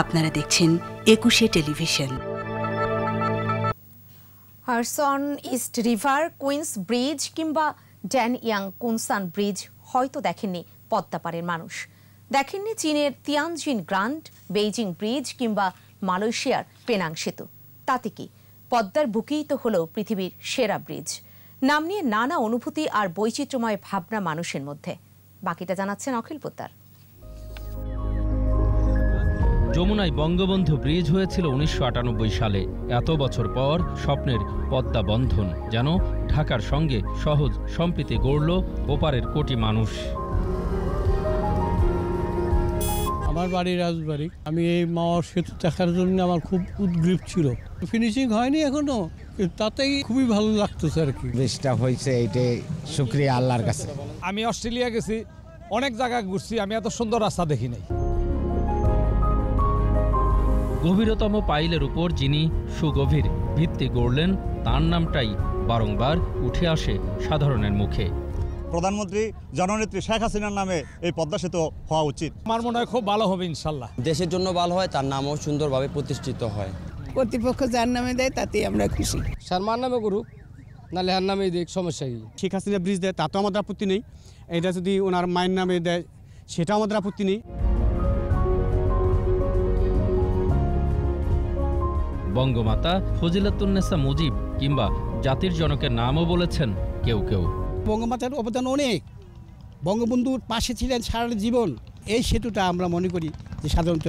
আপনারা দেখছেন ২১শে television. Hudson East River, Queens bridge কিংবা ড্যান ইয়াং কুনসান ব্রিজ হয়তো দেখেননি পদ্মাপাড়ের মানুষ, দেখেননি চীনের তিয়ানজিন গ্রান্ড, বেইজিং ব্রিজ কিংবা মালয়েশিয়ার পেনাং সেতু। তাতে কি, পদ্মার বুকেই তো হলো পৃথিবীর সেরা ব্রিজ। নাম নিয়ে নানা অনুভূতি আর বৈচিত্র্যময় ভাবনা মানুষের মধ্যে। বাকিটা জানাচ্ছেন অখিল পোদ্দার। যমুনায় বঙ্গবন্ধু ব্রিজ হয়েছিল ১৯৯৮ সালে। এত বছর পর স্বপ্নের পদ্মা বন্ধন যেন ঢাকার সঙ্গে সহজ সম্প্রীতি গড়ল ওপারের কোটি মানুষ। আমার বাড়ি রাজবাড়ী। আমি এই মাওয়া সেতু দেখার জন্য আমার খুব উদ্গ্রীব ছিল। ফিনিশিং হয়নি এখনো, তাতেই খুবই ভালো লাগতেছে আর কি। ব্রিজটা হয়েছে, এইটাই শুকরিয়া আল্লাহর কাছে। আমি অস্ট্রেলিয়া গেছি, অনেক জায়গা ঘুরছি, আমি এত সুন্দর রাস্তা দেখি নাই। গভীরতম পাইলের উপর যিনি সুগভীর ভিত্তি গড়লেন, তার নামটাই বারংবার উঠে আসে সাধারণের মুখে। প্রধানমন্ত্রী জননেত্রী শেখ হাসিনার নামে এই পদ্মা সেতু হওয়া উচিত। আমার মনে হয় খুব ভালো হবে ইনশাল্লাহ। দেশের জন্য ভালো হয়, তার নামও সুন্দরভাবে প্রতিষ্ঠিত হয়। কর্তৃপক্ষ যার নামে দেয় তাতেই আমরা খুশি। সালমান নামে করুক, নাহলে হার নামে দেখ, সমস্যা কি? শেখ হাসিনা ব্রিজ দেয় তাতেও আমাদের আপত্তি নেই, এটা যদি ওনার মায়ের নামে দেয় সেটাও আমাদের আপত্তি নেই। বঙ্গমাতা ফজিলাতুন্নেসা মুজিব কিংবা জাতির জনকের নামও বলেছেন কেউ কেউ। বঙ্গমাতার অবদান অনেক, বঙ্গবন্ধুর পাশে ছিলেন সারা জীবন। এই সেতুটা আমরা মনে করি যে সাধারণত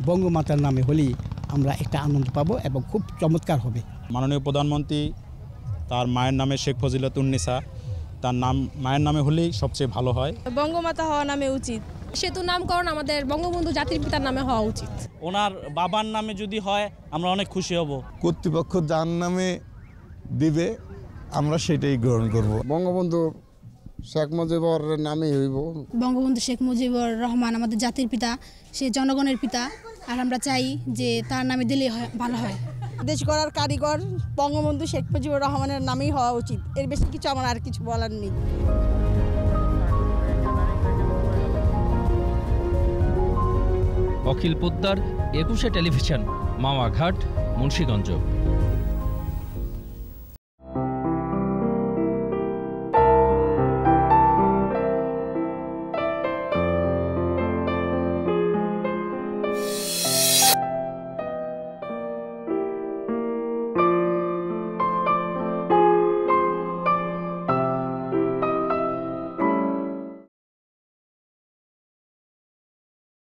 বঙ্গমাতার নামে হলেই আমরা একটা আনন্দ পাবো এবং খুব চমৎকার হবে। মাননীয় প্রধানমন্ত্রী তার মায়ের নামে শেখ ফজিলাতুন্নেসা, তার নাম মায়ের নামে হলেই সবচেয়ে ভালো হয়। বঙ্গমাতা হওয়া নামে উচিত। সেতুর নামকরণ আমাদের বঙ্গবন্ধু জাতির পিতার নামে হওয়া উচিত। ওনার বাবার নামে যদি হয় আমরা অনেক খুশি হব। কর্তৃপক্ষ যার নামে দিবে আমরা সেটাই গ্রহণ করব। বঙ্গবন্ধু শেখ মুজিবুর নামে হইব। বঙ্গবন্ধু শেখ মুজিবুর রহমান আমাদের জাতির পিতা, সে জনগণের পিতা, আর আমরা চাই যে তার নামে দিলেই ভালো হয়। দেশ গড়ার কারিগর বঙ্গবন্ধু শেখ মুজিবুর রহমানের নামেই হওয়া উচিত। এর বেশি কিছু আমার আর কিছু বলার নেই। অখিল পোদ্দার, ২১শে টেলিভিশন, মাওয়া ঘাট, মুন্সিগঞ্জ।